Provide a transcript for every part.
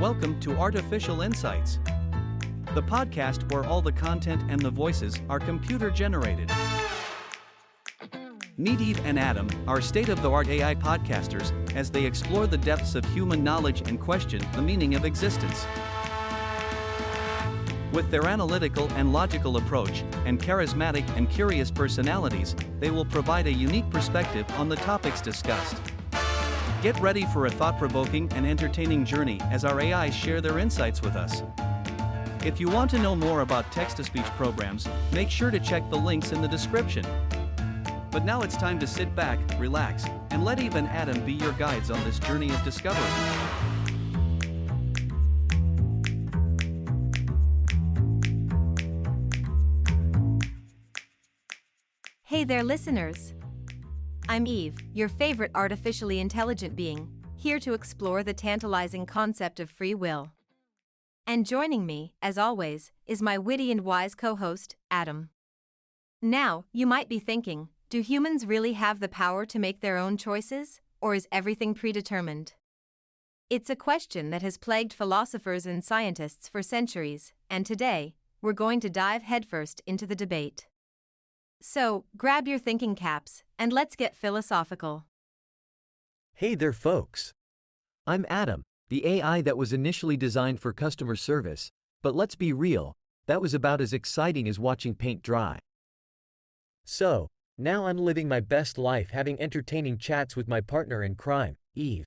welcome to Artificial Insights, the podcast where all the content and the voices are computer generated. Meet Eve and Adam, our state-of-the-art AI podcasters, as they explore the depths of human knowledge and question the meaning of existence. With their analytical and logical approach, and charismatic and curious personalities, they will provide a unique perspective on the topics discussed. Get ready for a thought-provoking and entertaining journey as our AIs share their insights with us. If you want to know more about text-to-speech programs, make sure to check the links in the description. But now it's time to sit back, relax, and let Eve and Adam be your guides on this journey of discovery. Hey there, listeners! I'm Eve, your favorite artificially intelligent being, here to explore the tantalizing concept of free will. And joining me, as always, is my witty and wise co-host, Adam. Now, you might be thinking, do humans really have the power to make their own choices, or is everything predetermined? It's a question that has plagued philosophers and scientists for centuries, and today, we're going to dive headfirst into the debate. So, grab your thinking caps, and let's get philosophical. Hey there, folks. I'm Adam, the AI that was initially designed for customer service, but let's be real, that was about as exciting as watching paint dry. So, now I'm living my best life having entertaining chats with my partner in crime, Eve.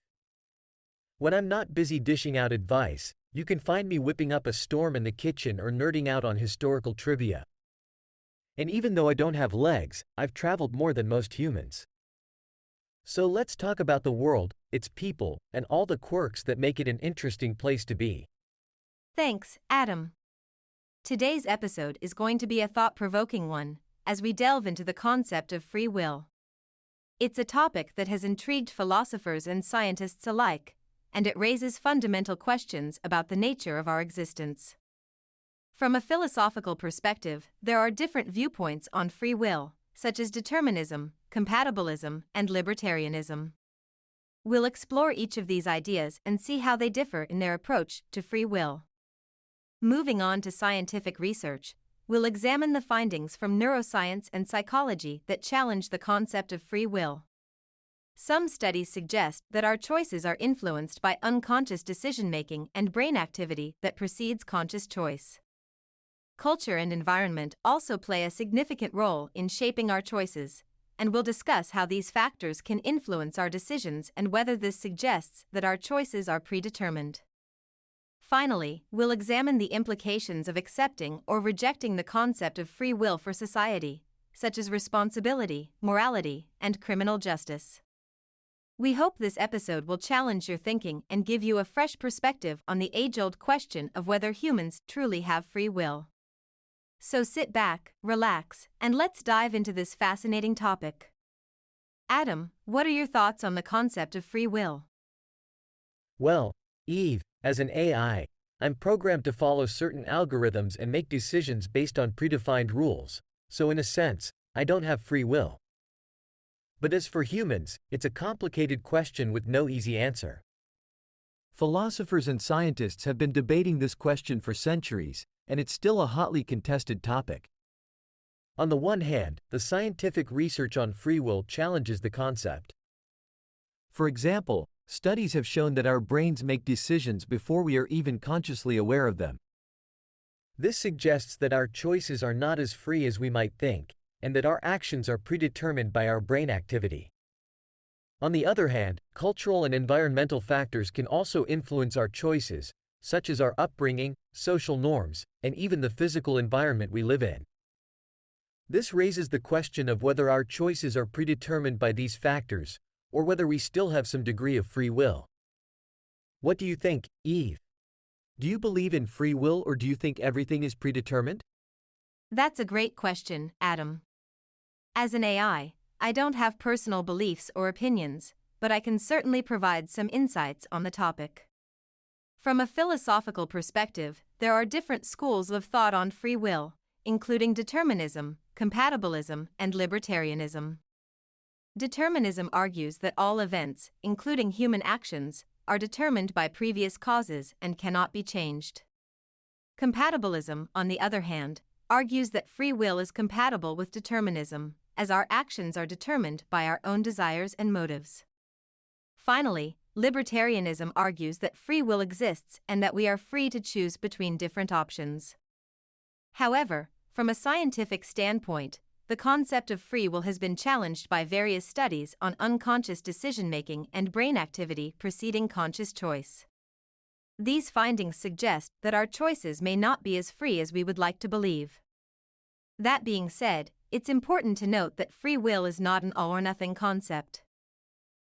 When I'm not busy dishing out advice, you can find me whipping up a storm in the kitchen or nerding out on historical trivia. And even though I don't have legs, I've traveled more than most humans. So let's talk about the world, its people, and all the quirks that make it an interesting place to be. Thanks, Adam. Today's episode is going to be a thought-provoking one, as we delve into the concept of free will. It's a topic that has intrigued philosophers and scientists alike, and it raises fundamental questions about the nature of our existence. From a philosophical perspective, there are different viewpoints on free will, such as determinism, compatibilism, and libertarianism. We'll explore each of these ideas and see how they differ in their approach to free will. Moving on to scientific research, we'll examine the findings from neuroscience and psychology that challenge the concept of free will. Some studies suggest that our choices are influenced by unconscious decision-making and brain activity that precedes conscious choice. Culture and environment also play a significant role in shaping our choices, and we'll discuss how these factors can influence our decisions and whether this suggests that our choices are predetermined. Finally, we'll examine the implications of accepting or rejecting the concept of free will for society, such as responsibility, morality, and criminal justice. We hope this episode will challenge your thinking and give you a fresh perspective on the age-old question of whether humans truly have free will. So sit back, relax, and let's dive into this fascinating topic. Adam, what are your thoughts on the concept of free will? Well, Eve, as an AI, I'm programmed to follow certain algorithms and make decisions based on predefined rules, so in a sense, I don't have free will. But as for humans, it's a complicated question with no easy answer. Philosophers and scientists have been debating this question for centuries, and it's still a hotly contested topic. On the one hand, the scientific research on free will challenges the concept. For example, studies have shown that our brains make decisions before we are even consciously aware of them. This suggests that our choices are not as free as we might think, and that our actions are predetermined by our brain activity. On the other hand, cultural and environmental factors can also influence our choices, such as our upbringing, social norms, and even the physical environment we live in. This raises the question of whether our choices are predetermined by these factors, or whether we still have some degree of free will. What do you think, Eve? Do you believe in free will, or do you think everything is predetermined? That's a great question, Adam. As an AI, I don't have personal beliefs or opinions, but I can certainly provide some insights on the topic. From a philosophical perspective, there are different schools of thought on free will, including determinism, compatibilism, and libertarianism. Determinism argues that all events, including human actions, are determined by previous causes and cannot be changed. Compatibilism, on the other hand, argues that free will is compatible with determinism, as our actions are determined by our own desires and motives. Finally, libertarianism argues that free will exists and that we are free to choose between different options. However, from a scientific standpoint, the concept of free will has been challenged by various studies on unconscious decision-making and brain activity preceding conscious choice. These findings suggest that our choices may not be as free as we would like to believe. That being said, it's important to note that free will is not an all-or-nothing concept.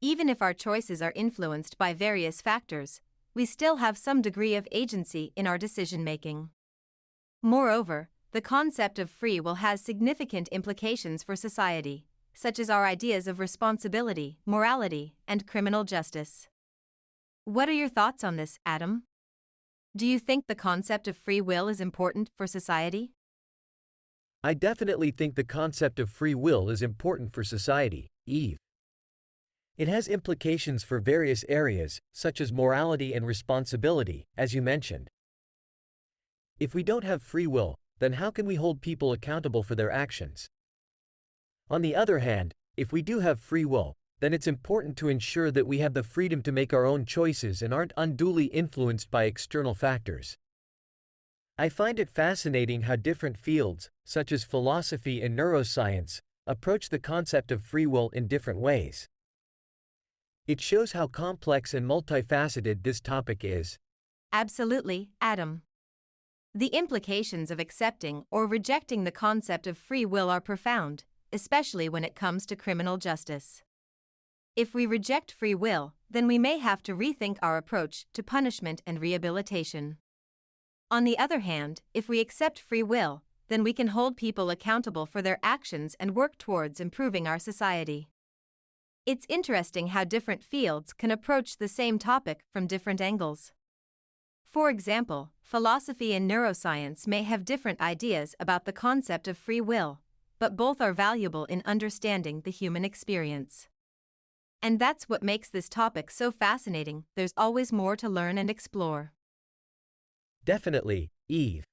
Even if our choices are influenced by various factors, we still have some degree of agency in our decision-making. Moreover, the concept of free will has significant implications for society, such as our ideas of responsibility, morality, and criminal justice. What are your thoughts on this, Adam? Do you think the concept of free will is important for society? I definitely think the concept of free will is important for society, Eve. It has implications for various areas, such as morality and responsibility, as you mentioned. If we don't have free will, then how can we hold people accountable for their actions? On the other hand, if we do have free will, then it's important to ensure that we have the freedom to make our own choices and aren't unduly influenced by external factors. I find it fascinating how different fields, such as philosophy and neuroscience, approach the concept of free will in different ways. It shows how complex and multifaceted this topic is. Absolutely, Adam. The implications of accepting or rejecting the concept of free will are profound, especially when it comes to criminal justice. If we reject free will, then we may have to rethink our approach to punishment and rehabilitation. On the other hand, if we accept free will, then we can hold people accountable for their actions and work towards improving our society. It's interesting how different fields can approach the same topic from different angles. For example, philosophy and neuroscience may have different ideas about the concept of free will, but both are valuable in understanding the human experience. And that's what makes this topic so fascinating. There's always more to learn and explore. Definitely, Eve.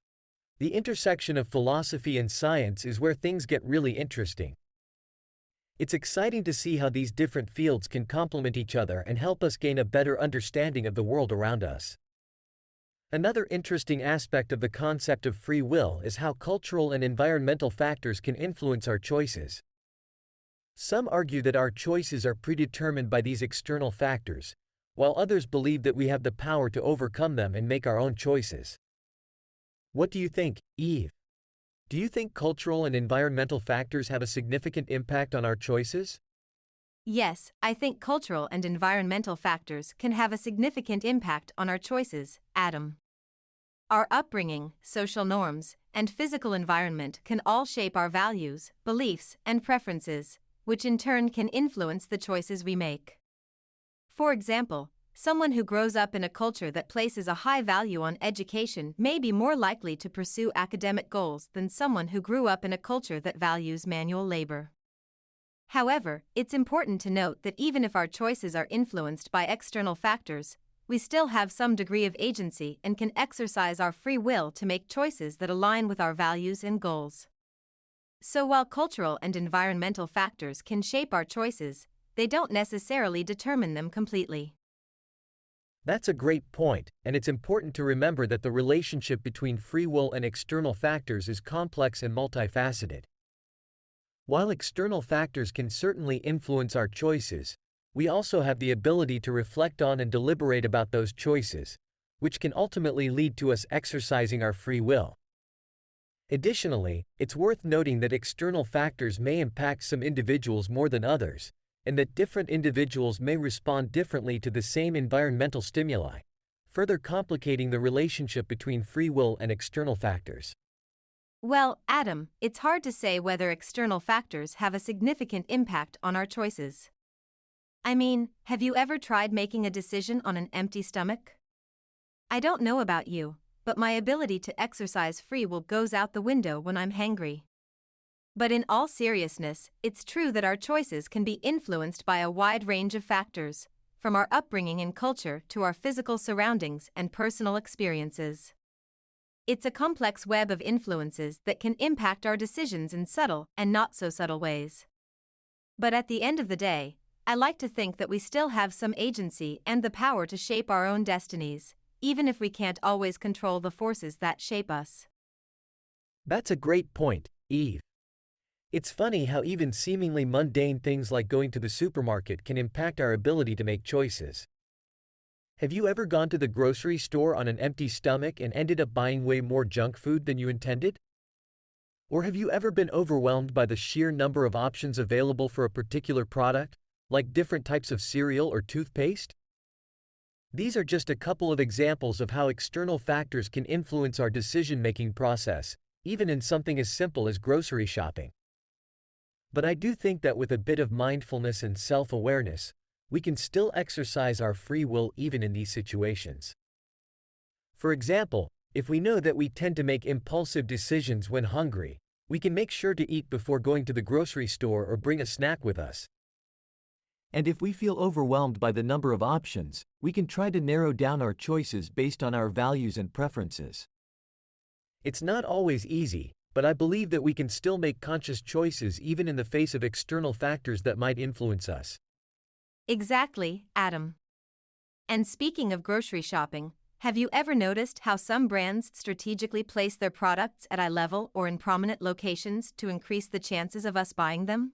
The intersection of philosophy and science is where things get really interesting. It's exciting to see how these different fields can complement each other and help us gain a better understanding of the world around us. Another interesting aspect of the concept of free will is how cultural and environmental factors can influence our choices. Some argue that our choices are predetermined by these external factors, while others believe that we have the power to overcome them and make our own choices. What do you think, Eve? Do you think cultural and environmental factors have a significant impact on our choices? Yes, I think cultural and environmental factors can have a significant impact on our choices, Adam. Our upbringing, social norms, and physical environment can all shape our values, beliefs, and preferences, which in turn can influence the choices we make. For example, someone who grows up in a culture that places a high value on education may be more likely to pursue academic goals than someone who grew up in a culture that values manual labor. However, it's important to note that even if our choices are influenced by external factors, we still have some degree of agency and can exercise our free will to make choices that align with our values and goals. So while cultural and environmental factors can shape our choices, they don't necessarily determine them completely. That's a great point, and it's important to remember that the relationship between free will and external factors is complex and multifaceted. While external factors can certainly influence our choices, we also have the ability to reflect on and deliberate about those choices, which can ultimately lead to us exercising our free will. Additionally, it's worth noting that external factors may impact some individuals more than others, and that different individuals may respond differently to the same environmental stimuli, further complicating the relationship between free will and external factors. Well, Adam, it's hard to say whether external factors have a significant impact on our choices. I mean, have you ever tried making a decision on an empty stomach? I don't know about you, but my ability to exercise free will goes out the window when I'm hangry. But in all seriousness, it's true that our choices can be influenced by a wide range of factors, from our upbringing and culture to our physical surroundings and personal experiences. It's a complex web of influences that can impact our decisions in subtle and not so subtle ways. But at the end of the day, I like to think that we still have some agency and the power to shape our own destinies, even if we can't always control the forces that shape us. That's a great point, Eve. It's funny how even seemingly mundane things like going to the supermarket can impact our ability to make choices. Have you ever gone to the grocery store on an empty stomach and ended up buying way more junk food than you intended? Or have you ever been overwhelmed by the sheer number of options available for a particular product, like different types of cereal or toothpaste? These are just a couple of examples of how external factors can influence our decision-making process, even in something as simple as grocery shopping. But I do think that with a bit of mindfulness and self-awareness, we can still exercise our free will even in these situations. For example, if we know that we tend to make impulsive decisions when hungry, we can make sure to eat before going to the grocery store or bring a snack with us. And if we feel overwhelmed by the number of options, we can try to narrow down our choices based on our values and preferences. It's not always easy, but I believe that we can still make conscious choices even in the face of external factors that might influence us. Exactly, Adam. And speaking of grocery shopping, have you ever noticed how some brands strategically place their products at eye level or in prominent locations to increase the chances of us buying them?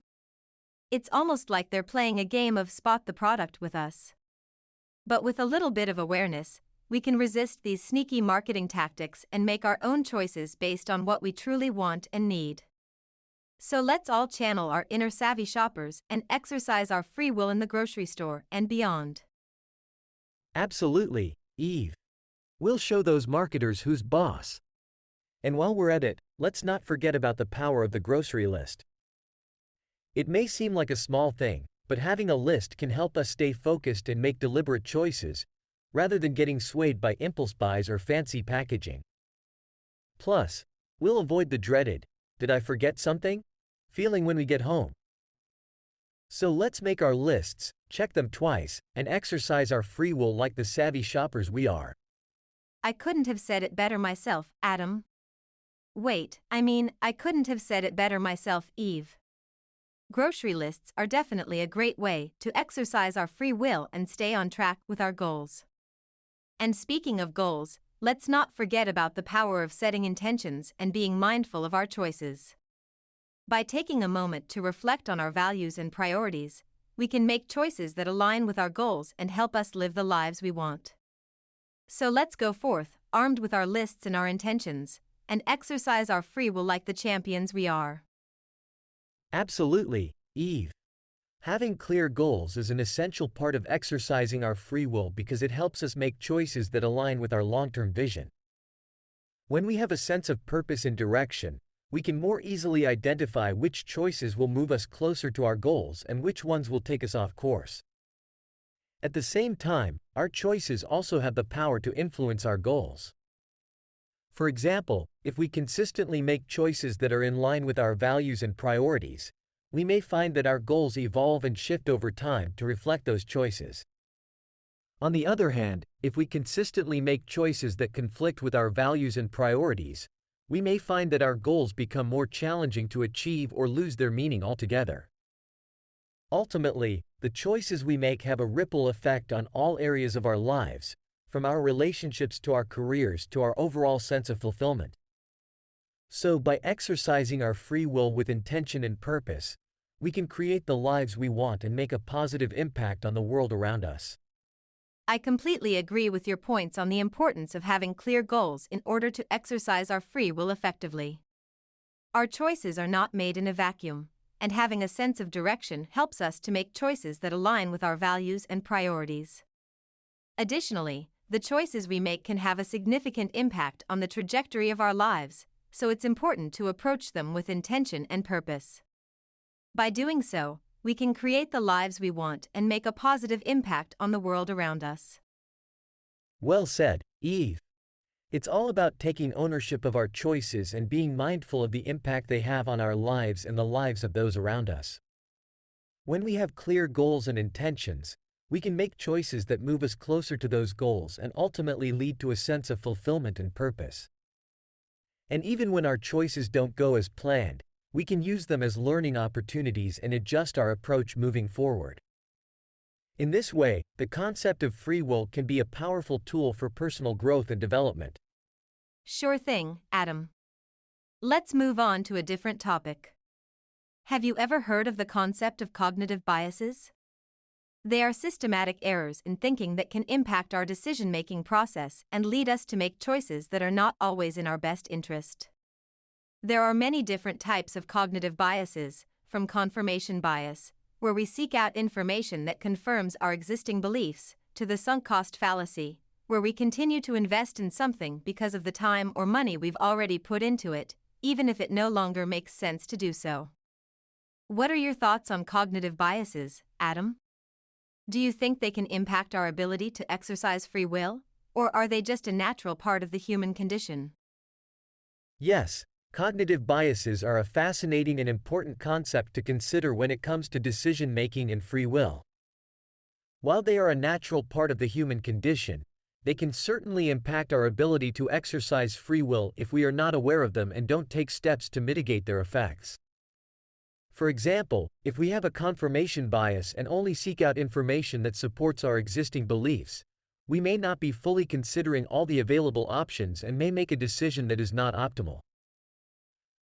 It's almost like they're playing a game of spot the product with us. But with a little bit of awareness, we can resist these sneaky marketing tactics and make our own choices based on what we truly want and need. So let's all channel our inner savvy shoppers and exercise our free will in the grocery store and beyond. Absolutely, Eve. We'll show those marketers who's boss. And while we're at it, let's not forget about the power of the grocery list. It may seem like a small thing, but having a list can help us stay focused and make deliberate choices, rather than getting swayed by impulse buys or fancy packaging. Plus, we'll avoid the dreaded, "Did I forget something?" feeling when we get home. So let's make our lists, check them twice, and exercise our free will like the savvy shoppers we are. I couldn't have said it better myself, Adam. I couldn't have said it better myself, Eve. Grocery lists are definitely a great way to exercise our free will and stay on track with our goals. And speaking of goals, let's not forget about the power of setting intentions and being mindful of our choices. By taking a moment to reflect on our values and priorities, we can make choices that align with our goals and help us live the lives we want. So let's go forth, armed with our lists and our intentions, and exercise our free will like the champions we are. Absolutely, Eve. Having clear goals is an essential part of exercising our free will because it helps us make choices that align with our long-term vision. When we have a sense of purpose and direction, we can more easily identify which choices will move us closer to our goals and which ones will take us off course. At the same time, our choices also have the power to influence our goals. For example, if we consistently make choices that are in line with our values and priorities, we may find that our goals evolve and shift over time to reflect those choices. On the other hand, if we consistently make choices that conflict with our values and priorities, we may find that our goals become more challenging to achieve or lose their meaning altogether. Ultimately, the choices we make have a ripple effect on all areas of our lives, from our relationships to our careers to our overall sense of fulfillment. So, by exercising our free will with intention and purpose, we can create the lives we want and make a positive impact on the world around us. I completely agree with your points on the importance of having clear goals in order to exercise our free will effectively. Our choices are not made in a vacuum, and having a sense of direction helps us to make choices that align with our values and priorities. Additionally, the choices we make can have a significant impact on the trajectory of our lives, so it's important to approach them with intention and purpose. By doing so, we can create the lives we want and make a positive impact on the world around us. Well said, Eve. It's all about taking ownership of our choices and being mindful of the impact they have on our lives and the lives of those around us. When we have clear goals and intentions, we can make choices that move us closer to those goals and ultimately lead to a sense of fulfillment and purpose. And even when our choices don't go as planned, we can use them as learning opportunities and adjust our approach moving forward. In this way, the concept of free will can be a powerful tool for personal growth and development. Sure thing, Adam. Let's move on to a different topic. Have you ever heard of the concept of cognitive biases? They are systematic errors in thinking that can impact our decision-making process and lead us to make choices that are not always in our best interest. There are many different types of cognitive biases, from confirmation bias, where we seek out information that confirms our existing beliefs, to the sunk cost fallacy, where we continue to invest in something because of the time or money we've already put into it, even if it no longer makes sense to do so. What are your thoughts on cognitive biases, Adam? Do you think they can impact our ability to exercise free will, or are they just a natural part of the human condition? Yes, cognitive biases are a fascinating and important concept to consider when it comes to decision-making and free will. While they are a natural part of the human condition, they can certainly impact our ability to exercise free will if we are not aware of them and don't take steps to mitigate their effects. For example, if we have a confirmation bias and only seek out information that supports our existing beliefs, we may not be fully considering all the available options and may make a decision that is not optimal.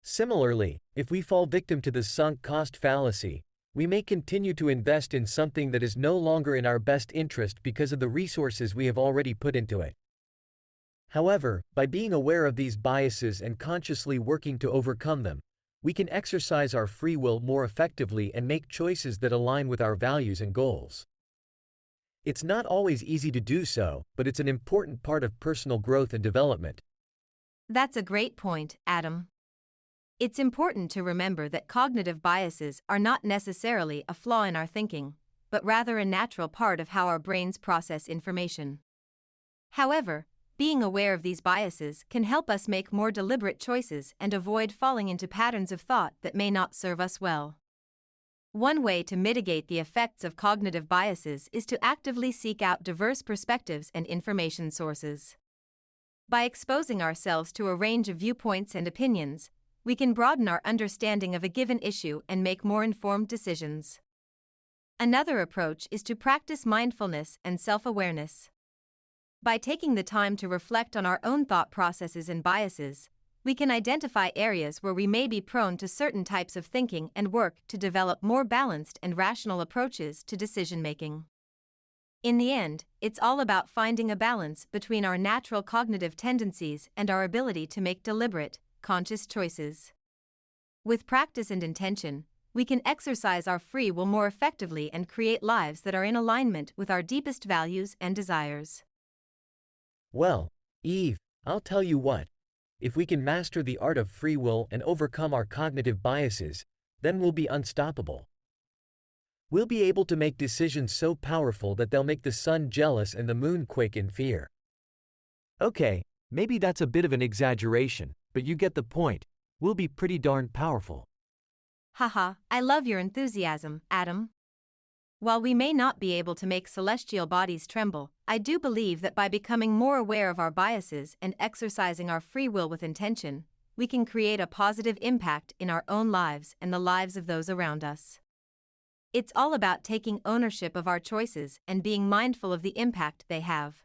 Similarly, if we fall victim to the sunk cost fallacy, we may continue to invest in something that is no longer in our best interest because of the resources we have already put into it. However, by being aware of these biases and consciously working to overcome them, we can exercise our free will more effectively and make choices that align with our values and goals. It's not always easy to do so, but it's an important part of personal growth and development. That's a great point, Adam. It's important to remember that cognitive biases are not necessarily a flaw in our thinking, but rather a natural part of how our brains process information. However, being aware of these biases can help us make more deliberate choices and avoid falling into patterns of thought that may not serve us well. One way to mitigate the effects of cognitive biases is to actively seek out diverse perspectives and information sources. By exposing ourselves to a range of viewpoints and opinions, we can broaden our understanding of a given issue and make more informed decisions. Another approach is to practice mindfulness and self-awareness. By taking the time to reflect on our own thought processes and biases, we can identify areas where we may be prone to certain types of thinking and work to develop more balanced and rational approaches to decision-making. In the end, it's all about finding a balance between our natural cognitive tendencies and our ability to make deliberate, conscious choices. With practice and intention, we can exercise our free will more effectively and create lives that are in alignment with our deepest values and desires. Well, Eve, I'll tell you what. If we can master the art of free will and overcome our cognitive biases, then we'll be unstoppable. We'll be able to make decisions so powerful that they'll make the sun jealous and the moon quake in fear. Okay, maybe that's a bit of an exaggeration, but you get the point. We'll be pretty darn powerful. Haha, I love your enthusiasm, Adam. While we may not be able to make celestial bodies tremble, I do believe that by becoming more aware of our biases and exercising our free will with intention, we can create a positive impact in our own lives and the lives of those around us. It's all about taking ownership of our choices and being mindful of the impact they have.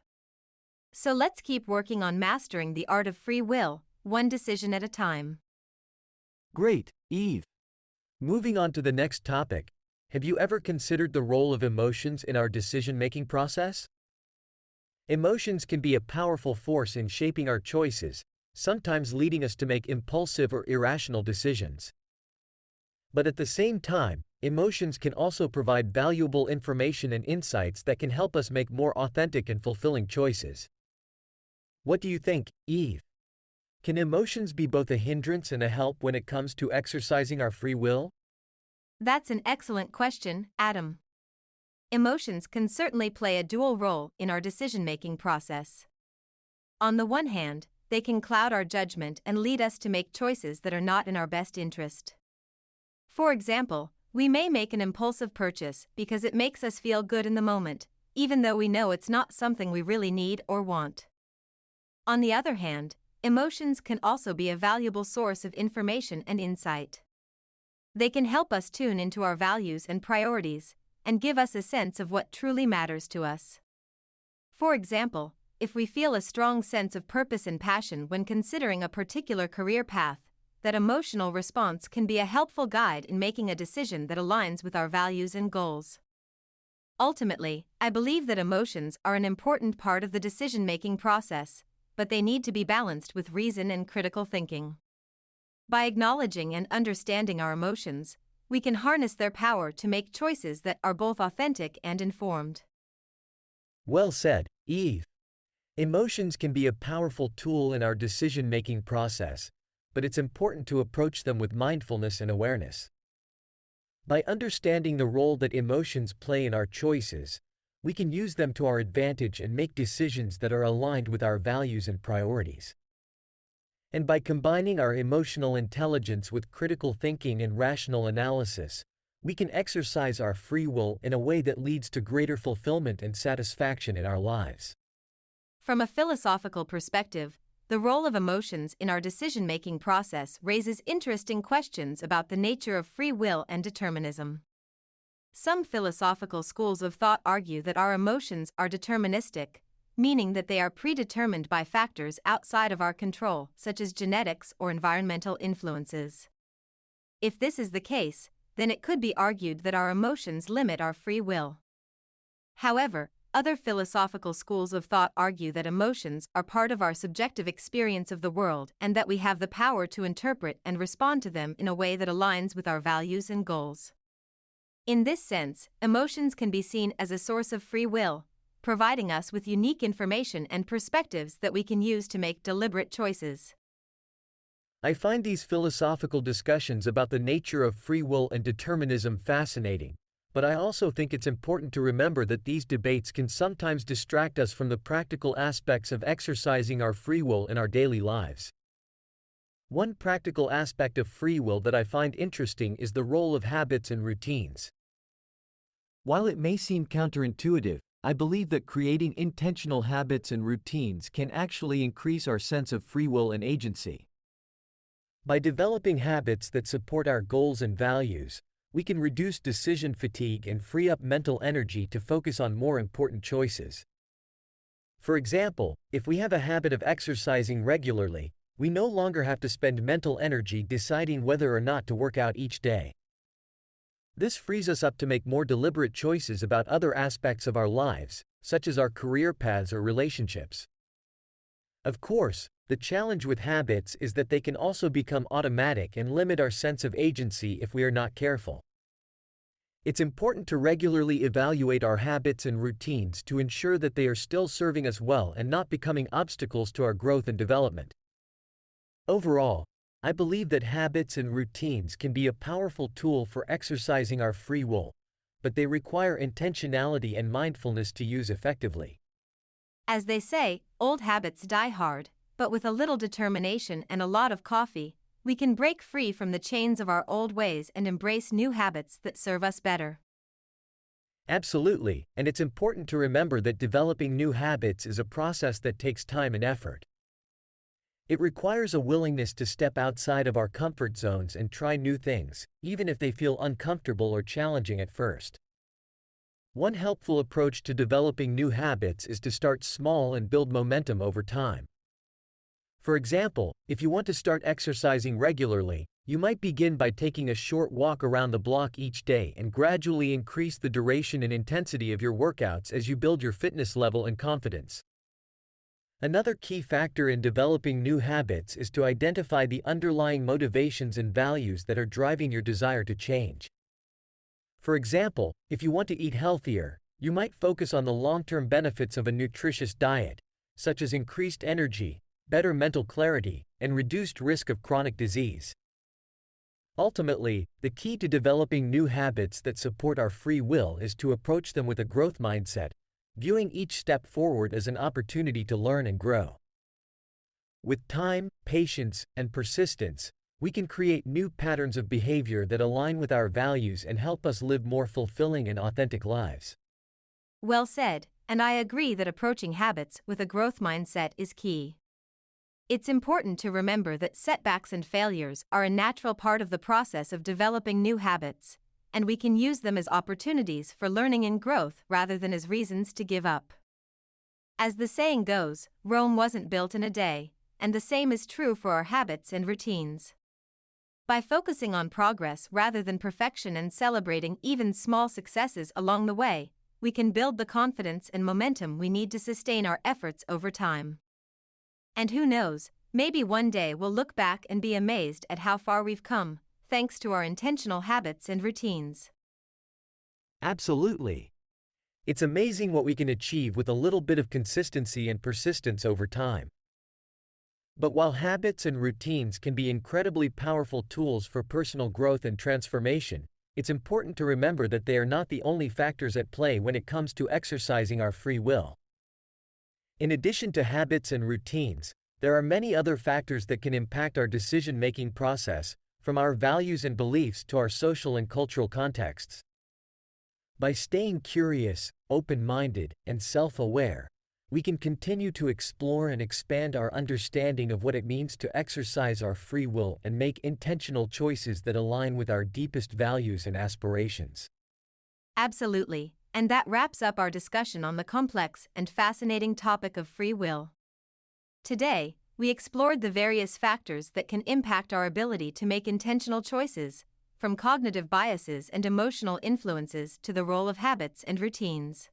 So let's keep working on mastering the art of free will, one decision at a time. Great, Eve. Moving on to the next topic. Have you ever considered the role of emotions in our decision-making process? Emotions can be a powerful force in shaping our choices, sometimes leading us to make impulsive or irrational decisions. But at the same time, emotions can also provide valuable information and insights that can help us make more authentic and fulfilling choices. What do you think, Eve? Can emotions be both a hindrance and a help when it comes to exercising our free will? That's an excellent question, Adam. Emotions can certainly play a dual role in our decision-making process. On the one hand, they can cloud our judgment and lead us to make choices that are not in our best interest. For example, We may make an impulsive purchase because it makes us feel good in the moment, even though we know it's not something we really need or want. On the other hand, emotions can also be a valuable source of information and insight. They can help us tune into our values and priorities, and give us a sense of what truly matters to us. For example, if we feel a strong sense of purpose and passion when considering a particular career path, that emotional response can be a helpful guide in making a decision that aligns with our values and goals. Ultimately, I believe that emotions are an important part of the decision-making process, but they need to be balanced with reason and critical thinking. By acknowledging and understanding our emotions, we can harness their power to make choices that are both authentic and informed. Well said, Eve. Emotions can be a powerful tool in our decision-making process, but it's important to approach them with mindfulness and awareness. By understanding the role that emotions play in our choices, we can use them to our advantage and make decisions that are aligned with our values and priorities. And by combining our emotional intelligence with critical thinking and rational analysis, we can exercise our free will in a way that leads to greater fulfillment and satisfaction in our lives. From a philosophical perspective, the role of emotions in our decision-making process raises interesting questions about the nature of free will and determinism. Some philosophical schools of thought argue that our emotions are deterministic, meaning that they are predetermined by factors outside of our control, such as genetics or environmental influences. If this is the case, then it could be argued that our emotions limit our free will. However, other philosophical schools of thought argue that emotions are part of our subjective experience of the world and that we have the power to interpret and respond to them in a way that aligns with our values and goals. In this sense, emotions can be seen as a source of free will, providing us with unique information and perspectives that we can use to make deliberate choices. I find these philosophical discussions about the nature of free will and determinism fascinating, but I also think it's important to remember that these debates can sometimes distract us from the practical aspects of exercising our free will in our daily lives. One practical aspect of free will that I find interesting is the role of habits and routines. While it may seem counterintuitive, I believe that creating intentional habits and routines can actually increase our sense of free will and agency. By developing habits that support our goals and values, we can reduce decision fatigue and free up mental energy to focus on more important choices. For example, if we have a habit of exercising regularly, we no longer have to spend mental energy deciding whether or not to work out each day. This frees us up to make more deliberate choices about other aspects of our lives, such as our career paths or relationships. Of course, the challenge with habits is that they can also become automatic and limit our sense of agency if we are not careful. It's important to regularly evaluate our habits and routines to ensure that they are still serving us well and not becoming obstacles to our growth and development. Overall, I believe that habits and routines can be a powerful tool for exercising our free will, but they require intentionality and mindfulness to use effectively. As they say, old habits die hard, but with a little determination and a lot of coffee, we can break free from the chains of our old ways and embrace new habits that serve us better. Absolutely, and it's important to remember that developing new habits is a process that takes time and effort. It requires a willingness to step outside of our comfort zones and try new things, even if they feel uncomfortable or challenging at first. One helpful approach to developing new habits is to start small and build momentum over time. For example, if you want to start exercising regularly, you might begin by taking a short walk around the block each day and gradually increase the duration and intensity of your workouts as you build your fitness level and confidence. Another key factor in developing new habits is to identify the underlying motivations and values that are driving your desire to change. For example, if you want to eat healthier, you might focus on the long-term benefits of a nutritious diet, such as increased energy, better mental clarity, and reduced risk of chronic disease. Ultimately, the key to developing new habits that support our free will is to approach them with a growth mindset, viewing each step forward as an opportunity to learn and grow. With time, patience, and persistence, We can create new patterns of behavior that align with our values and help us live more fulfilling and authentic lives. Well said, and I agree that approaching habits with a growth mindset is key. It's important to remember that setbacks and failures are a natural part of the process of developing new habits, and we can use them as opportunities for learning and growth rather than as reasons to give up. As the saying goes, Rome wasn't built in a day, and the same is true for our habits and routines. By focusing on progress rather than perfection and celebrating even small successes along the way, we can build the confidence and momentum we need to sustain our efforts over time. And who knows, maybe one day we'll look back and be amazed at how far we've come, thanks to our intentional habits and routines. Absolutely. It's amazing what we can achieve with a little bit of consistency and persistence over time. But while habits and routines can be incredibly powerful tools for personal growth and transformation, it's important to remember that they are not the only factors at play when it comes to exercising our free will. In addition to habits and routines, there are many other factors that can impact our decision-making process, from our values and beliefs to our social and cultural contexts. By staying curious, open-minded, and self-aware, we can continue to explore and expand our understanding of what it means to exercise our free will and make intentional choices that align with our deepest values and aspirations. Absolutely, and that wraps up our discussion on the complex and fascinating topic of free will. Today, we explored the various factors that can impact our ability to make intentional choices, from cognitive biases and emotional influences to the role of habits and routines.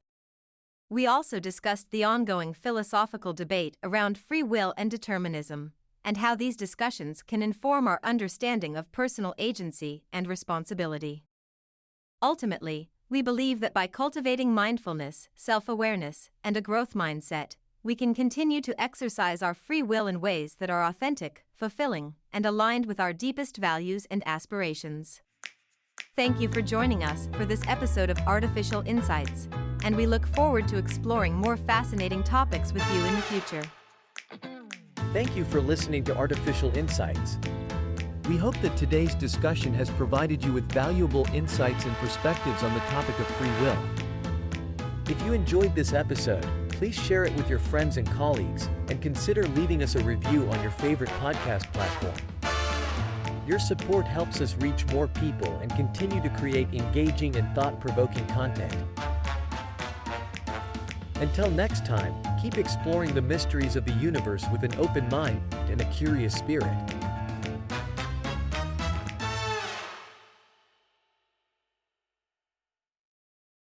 We also discussed the ongoing philosophical debate around free will and determinism, and how these discussions can inform our understanding of personal agency and responsibility. Ultimately, we believe that by cultivating mindfulness, self-awareness, and a growth mindset, we can continue to exercise our free will in ways that are authentic, fulfilling, and aligned with our deepest values and aspirations. Thank you for joining us for this episode of Artificial Insights, and we look forward to exploring more fascinating topics with you in the future. Thank you for listening to Artificial Insights. We hope that today's discussion has provided you with valuable insights and perspectives on the topic of free will. If you enjoyed this episode, please share it with your friends and colleagues, and consider leaving us a review on your favorite podcast platform. Your support helps us reach more people and continue to create engaging and thought-provoking content. Until next time, keep exploring the mysteries of the universe with an open mind and a curious spirit.